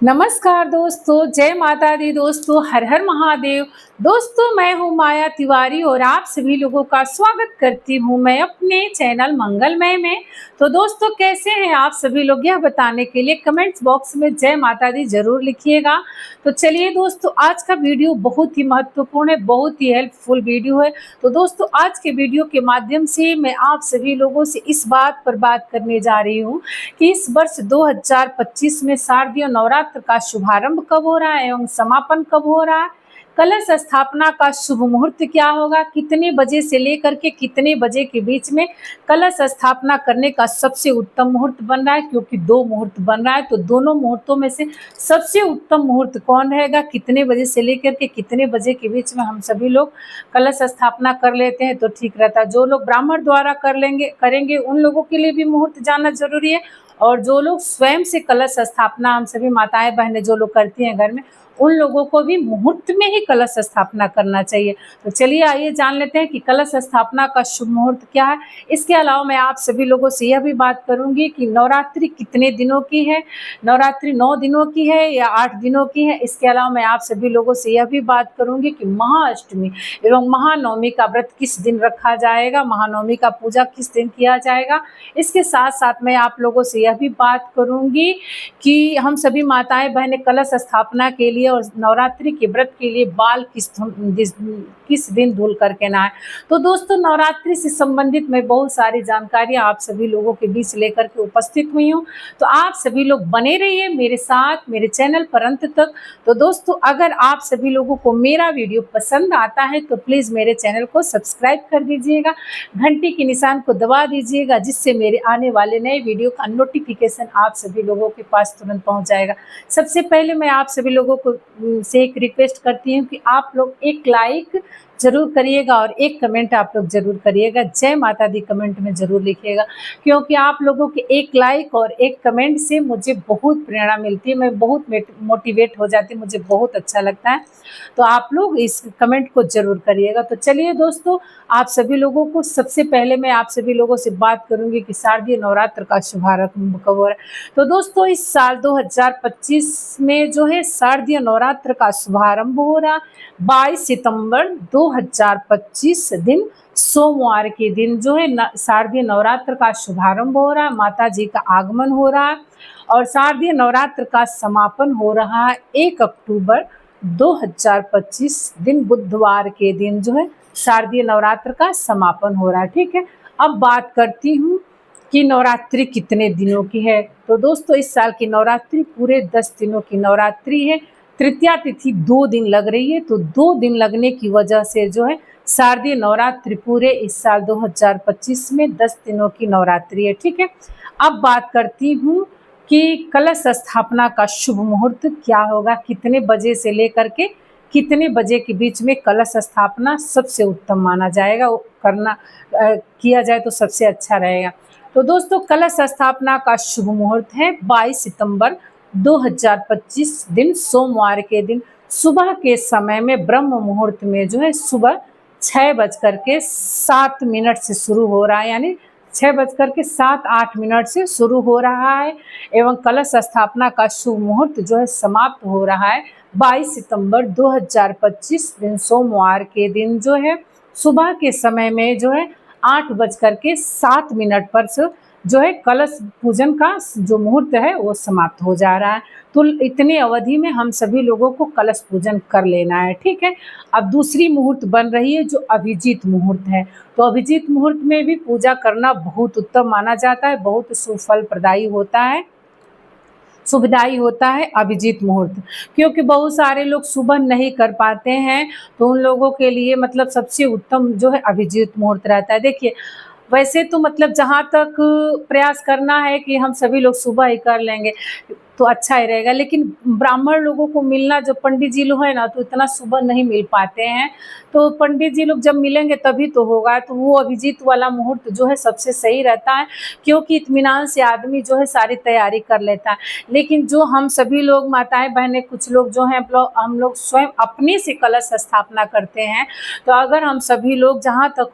नमस्कार दोस्तों, जय माता दी दोस्तों, हर हर महादेव। दोस्तों, मैं हूँ माया तिवारी और आप सभी लोगों का स्वागत करती हूँ मैं अपने चैनल मंगलमय में। तो दोस्तों, कैसे हैं आप सभी लोग, यह बताने के लिए कमेंट्स बॉक्स में जय माता दी जरूर लिखिएगा। तो चलिए दोस्तों, आज का वीडियो बहुत ही महत्वपूर्ण है, बहुत ही हेल्पफुल वीडियो है। तो दोस्तों, आज के वीडियो के माध्यम से मैं आप सभी लोगों से इस बात पर बात करने जा रही हूँ कि इस वर्ष 2025 में शारदीय नवरात्र का शुभारंभ कब हो रहा है एवं समापन कब हो रहा है। कलश स्थापना का शुभ मुहूर्त क्या होगा, कितने बजे से लेकर के कितने बजे के बीच में कलश स्थापना करने का सबसे उत्तम मुहूर्त बन रहा है, क्योंकि दो मुहूर्त बन रहा है। तो दोनों मुहूर्तों में से सबसे उत्तम मुहूर्त कौन रहेगा, कितने बजे से लेकर के कितने बजे के बीच में हम सभी लोग कलश स्थापना कर लेते हैं तो ठीक रहता है। जो लोग ब्राह्मण द्वारा करेंगे उन लोगों के लिए भी मुहूर्त जानना जरूरी है, और जो लोग स्वयं से कलश स्थापना, हम सभी माताएं बहनें जो लोग करती हैं घर में, उन लोगों को भी मुहूर्त में ही कलश स्थापना करना चाहिए। तो चलिए आइए जान लेते हैं कि कलश स्थापना का शुभ मुहूर्त क्या है। इसके अलावा मैं आप सभी लोगों से यह भी बात करूंगी कि नवरात्रि कितने दिनों की है, नवरात्रि 9 दिनों की है या 8 दिनों की है। इसके अलावा मैं आप सभी लोगों से यह भी बात करूंगी कि महाअष्टमी एवं महानवमी का व्रत किस दिन रखा जाएगा, महानवमी का पूजा किस दिन किया जाएगा। इसके साथ साथ मैं आप लोगों से यह भी बात करूंगी कि हम सभी माताएं बहनें कलश स्थापना के लिए और नवरात्रि के व्रत के लिए बाल किस दिन धुल करके नहाए। तो दोस्तों, नवरात्रि से संबंधित मैं बहुत सारी जानकारियां आप सभी लोगों के बीच लेकर के उपस्थित हुई हूँ। तो आप सभी लोग बने रहिए मेरे साथ, मेरे चैनल पर अंत तक। तो दोस्तों, अगर आप सभी लोगों को मेरा वीडियो पसंद आता है तो प्लीज मेरे चैनल को सब्सक्राइब कर दीजिएगा, घंटी के निशान को दबा दीजिएगा, जिससे मेरे आने वाले नए वीडियो का नोटिफिकेशन आप सभी लोगों के पास तुरंत पहुंच जाएगा। सबसे पहले मैं आप सभी लोगों को से एक रिक्वेस्ट करती हूँ कि आप लोग एक लाइक जरूर करिएगा और एक कमेंट आप लोग जरूर करिएगा, जय माता दी कमेंट में जरूर लिखिएगा, क्योंकि आप लोगों के एक लाइक और एक कमेंट से मुझे बहुत प्रेरणा मिलती है, मैं बहुत मोटिवेट हो जाती हूँ, मुझे बहुत अच्छा लगता है। तो आप लोग इस कमेंट को जरूर करिएगा। तो चलिए दोस्तों, आप सभी लोगों को सबसे पहले मैं आप सभी लोगों से बात करूंगी कि शारदीय नवरात्र का शुभारंभ कब हो रहा है। तो दोस्तों, इस साल 2025 में जो है शारदीय नवरात्र का शुभारंभ हो रहा 22 सितंबर 2025 दिन सोमवार के दिन जो है शारदीय नवरात्र का शुभारंभ हो रहा है, माता जी का आगमन हो रहा है और शारदीय नवरात्र का समापन हो रहा है 1 अक्टूबर 2025 दिन बुधवार के दिन जो है शारदीय नवरात्र का समापन हो रहा है। ठीक है, अब बात करती हूँ कि नवरात्रि कितने दिनों की है। तो दोस्तों, इस साल की नवरात्रि पूरे 10 दिनों की नवरात्रि है। तृतीया तिथि 2 दिन लग रही है, तो 2 दिन लगने की वजह से जो है शारदीय नवरात्रि पूरे इस साल 2025 में 10 दिनों की नवरात्रि है। ठीक है, अब बात करती हूँ कि कलश स्थापना का शुभ मुहूर्त क्या होगा, कितने बजे से लेकर के कितने बजे के बीच में कलश स्थापना सबसे उत्तम माना जाएगा, किया जाए तो सबसे अच्छा रहेगा। तो दोस्तों, कलश स्थापना का शुभ मुहूर्त है 22 सितंबर 2025 दिन सोमवार के दिन सुबह के समय में ब्रह्म मुहूर्त में जो है सुबह 6:07 से शुरू हो रहा है, यानी 6:07-8 से शुरू हो रहा है एवं कलश स्थापना का शुभ मुहूर्त जो है समाप्त हो रहा है 22 सितंबर 2025 दिन सोमवार के दिन जो है सुबह के समय में जो है 8:07 पर जो है कलश पूजन का जो मुहूर्त है वो समाप्त हो जा रहा है। तो इतने अवधि में हम सभी लोगों को कलश पूजन कर लेना है। ठीक है, अब दूसरी मुहूर्त बन रही है जो अभिजीत मुहूर्त है। तो अभिजीत मुहूर्त में भी पूजा करना बहुत उत्तम माना जाता है, बहुत सुफल प्रदायी होता है, सुविधाई होता है अभिजीत मुहूर्त, क्योंकि बहुत सारे लोग सुबह नहीं कर पाते हैं, तो उन लोगों के लिए मतलब सबसे उत्तम जो है अभिजीत मुहूर्त रहता है। देखिए, वैसे तो मतलब जहाँ तक प्रयास करना है कि हम सभी लोग सुबह ही कर लेंगे तो अच्छा ही रहेगा, लेकिन ब्राह्मण लोगों को मिलना, जो पंडित जी लोग हैं ना, तो इतना सुबह नहीं मिल पाते हैं। तो पंडित जी लोग जब मिलेंगे तभी तो होगा, तो वो अभिजीत वाला मुहूर्त जो है सबसे सही रहता है, क्योंकि इत्मीनान से आदमी जो है सारी तैयारी कर लेता है। लेकिन जो हम सभी लोग माताएं बहनें, कुछ लोग जो हैं हम लोग स्वयं अपने से कलश स्थापना करते हैं, तो अगर हम सभी लोग जहाँ तक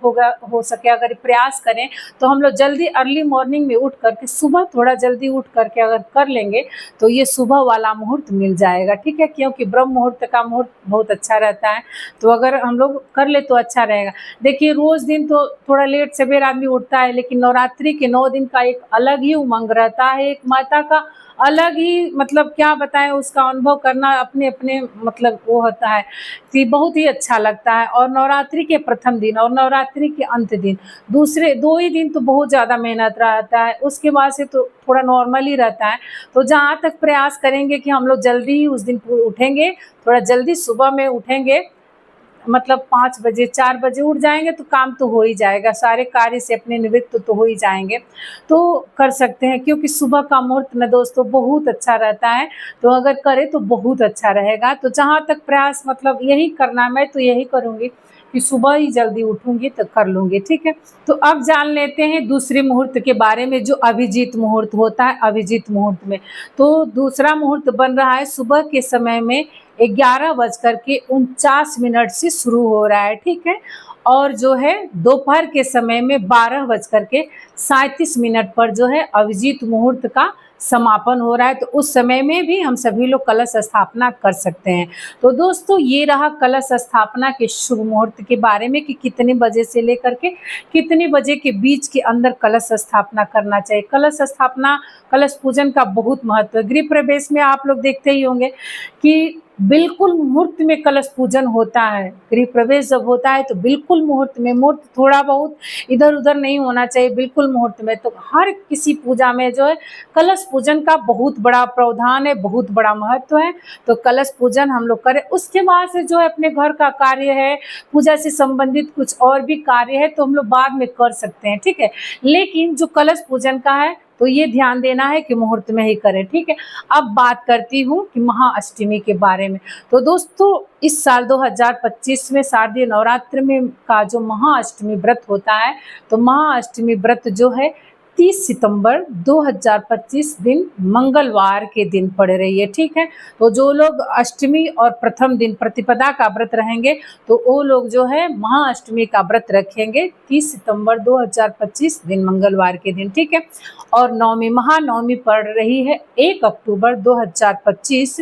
हो सके अगर प्रयास करें तो हम लोग जल्दी अर्ली मॉर्निंग में उठ करके, सुबह थोड़ा जल्दी उठ करके अगर कर लेंगे तो ये सुबह वाला मुहूर्त मिल जाएगा, ठीक है, क्योंकि ब्रह्म मुहूर्त का मुहूर्त बहुत अच्छा रहता है, तो अगर हम लोग कर ले तो अच्छा रहेगा। देखिए रोज दिन तो थोड़ा लेट सवेर आदमी उठता है, लेकिन नवरात्रि के 9 दिन का एक अलग ही उमंग रहता है, एक माता का अलग ही मतलब क्या बताएं, उसका अनुभव करना अपने अपने मतलब वो होता है कि बहुत ही अच्छा लगता है। और नवरात्रि के प्रथम दिन और नवरात्रि के अंत दिन, दूसरे 2 ही दिन तो बहुत ज़्यादा मेहनत रहता है, उसके बाद से तो थोड़ा नॉर्मल ही रहता है। तो जहाँ तक प्रयास करेंगे कि हम लोग जल्दी ही उस दिन उठेंगे, थोड़ा जल्दी सुबह में उठेंगे, मतलब 5 बजे 4 बजे उठ जाएंगे तो काम तो हो ही जाएगा, सारे कार्य से अपने निवृत्त तो हो ही जाएंगे, तो कर सकते हैं, क्योंकि सुबह का मुहूर्त में दोस्तों बहुत अच्छा रहता है, तो अगर करें तो बहुत अच्छा रहेगा। तो जहाँ तक प्रयास मतलब यही करना, मैं तो यही करूँगी कि सुबह ही जल्दी उठूंगी तो कर लूँगी, ठीक है। तो अब जान लेते हैं दूसरे मुहूर्त के बारे में, जो अभिजीत मुहूर्त होता है। अभिजीत मुहूर्त में तो दूसरा मुहूर्त बन रहा है सुबह के समय में 11:49 से शुरू हो रहा है, ठीक है, और जो है दोपहर के समय में 12:37 पर जो है अभिजीत मुहूर्त का समापन हो रहा है। तो उस समय में भी हम सभी लोग कलश स्थापना कर सकते हैं। तो दोस्तों ये रहा कलश स्थापना के शुभ मुहूर्त के बारे में कि कितने बजे से लेकर के कितने बजे के बीच के अंदर कलश स्थापना करना चाहिए। कलश स्थापना, कलश पूजन का बहुत महत्व है। गृह प्रवेश में आप लोग देखते ही होंगे कि बिल्कुल मुहूर्त में कलश पूजन होता है। गृह प्रवेश जब होता है तो बिल्कुल मुहूर्त में, मुहूर्त थोड़ा बहुत इधर उधर नहीं होना चाहिए, बिल्कुल मुहूर्त में। तो हर किसी पूजा में जो है कलश पूजन का बहुत बड़ा प्रावधान है, बहुत बड़ा महत्व है। तो कलश पूजन हम लोग करें। उसके बाद से जो है अपने घर का कार्य है, पूजा से संबंधित कुछ और भी कार्य है तो हम लोग बाद में कर सकते हैं, ठीक है। लेकिन जो कलश पूजन का है तो ये ध्यान देना है कि मुहूर्त में ही करें, ठीक है। अब बात करती हूँ कि महाअष्टमी के बारे में। तो दोस्तों इस साल 2025 में शारदीय नवरात्र में का जो महाअष्टमी व्रत होता है, तो महाअष्टमी व्रत जो है 30 सितंबर 2025 दिन मंगलवार के दिन पड़ रही है, ठीक है। तो जो लोग अष्टमी और प्रथम दिन प्रतिपदा का व्रत रहेंगे तो वो लोग जो है महाअष्टमी का व्रत रखेंगे 30 सितंबर 2025 दिन मंगलवार के दिन, ठीक है। और नवमी महानवमी पड़ रही है 1 अक्टूबर 2025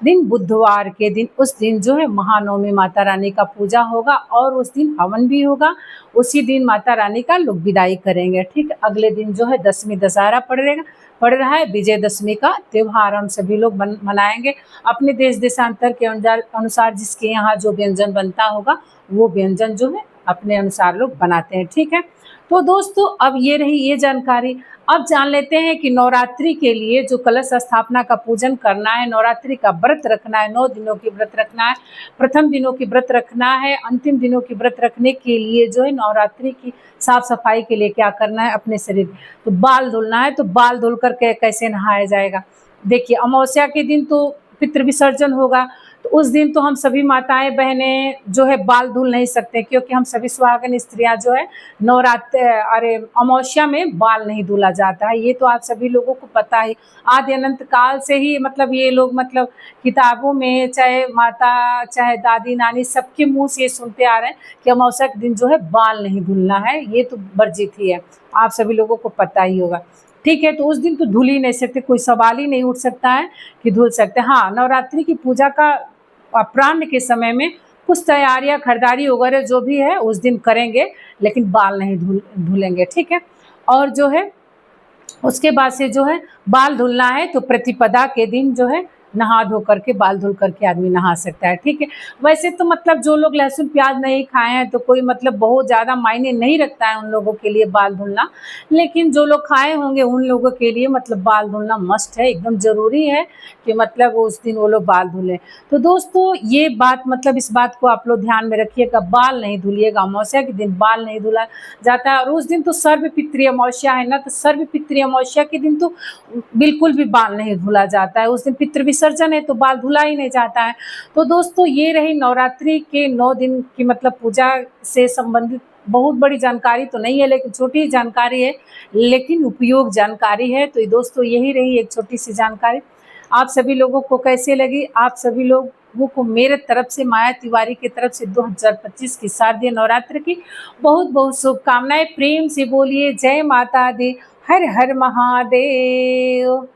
दिन बुधवार के दिन। उस दिन जो है महानवमी माता रानी का पूजा होगा और उस दिन हवन भी होगा। उसी दिन माता रानी का लोग विदाई करेंगे, ठीक है। अगले दिन जो है दशमी दशहरा पड़ रहा है, विजयदशमी का त्यौहार हम सभी लोग मनाएंगे। अपने देश देशांतर के अनुसार जिसके यहाँ जो व्यंजन बनता होगा वो व्यंजन जो है अपने अनुसार लोग बनाते हैं, ठीक है। तो दोस्तों अब ये रही ये जानकारी। अब जान लेते हैं कि नवरात्रि के लिए जो कलश स्थापना का पूजन करना है, नवरात्रि का व्रत रखना है, 9 दिनों की व्रत रखना है, प्रथम दिनों की व्रत रखना है, अंतिम दिनों की व्रत रखने के लिए जो है नवरात्रि की साफ सफाई के लिए क्या करना है अपने शरीर, तो बाल धुलना है। तो बाल धुल कर के कैसे नहाया जाएगा। देखिए अमावस्या के दिन तो पितृ विसर्जन होगा, तो उस दिन तो हम सभी माताएं बहनें जो है बाल धुल नहीं सकते, क्योंकि हम सभी सुहागन स्त्रियां जो है अमावस्या में बाल नहीं धुला जाता है। ये तो आप सभी लोगों को पता है, आदि अनंत काल से ही मतलब ये लोग मतलब किताबों में चाहे माता चाहे दादी नानी सबके मुंह से ये सुनते आ रहे हैं कि अमावस्या के दिन जो है बाल नहीं धुलना है, ये तो वर्जित ही है, आप सभी लोगों को पता ही होगा, ठीक है। तो उस दिन तो धुल ही नहीं सकते, कोई सवाल ही नहीं उठ सकता है कि धुल सकते। हाँ, नवरात्रि की पूजा का अपराह्न के समय में कुछ तैयारियां खरीदारी वगैरह जो भी है उस दिन करेंगे, लेकिन बाल नहीं धुलेंगे, ठीक है। और जो है उसके बाद से जो है बाल धुलना है तो प्रतिपदा के दिन जो है नहा धो करके बाल धुल करके आदमी नहा सकता है, ठीक है। वैसे तो मतलब जो लोग लहसुन प्याज नहीं खाए हैं तो कोई मतलब बहुत ज़्यादा मायने नहीं रखता है उन लोगों के लिए बाल धुलना, लेकिन जो लोग खाए होंगे उन लोगों के लिए मतलब बाल धुलना मस्ट है, एकदम ज़रूरी है कि मतलब उस दिन वो लोग बाल धुलें। तो दोस्तों ये बात मतलब इस बात को आप लोग ध्यान में रखिएगा, बाल नहीं धुलिएगा, अमावस्या के दिन बाल नहीं धुला जाता है। और उस दिन तो सर्वपितृ अमावस्या है ना, तो सर्वपितृ अमावस्या के दिन तो बिल्कुल भी बाल नहीं धुला जाता है, उस दिन पितृ विसर्जन है तो बाल धुला ही नहीं जाता है। तो दोस्तों ये रही नवरात्रि के 9 दिन की मतलब पूजा से संबंधित बहुत बड़ी जानकारी तो नहीं है, लेकिन छोटी जानकारी है, लेकिन उपयोग जानकारी है। तो दोस्तों यही रही एक छोटी सी जानकारी। आप सभी लोगों को कैसे लगी, आप सभी लोगों को मेरे तरफ से, माया तिवारी की तरफ से 2025 की शारदीय नवरात्र की बहुत बहुत शुभकामनाएं। प्रेम से बोलिए जय माता दी, हर हर महादेव।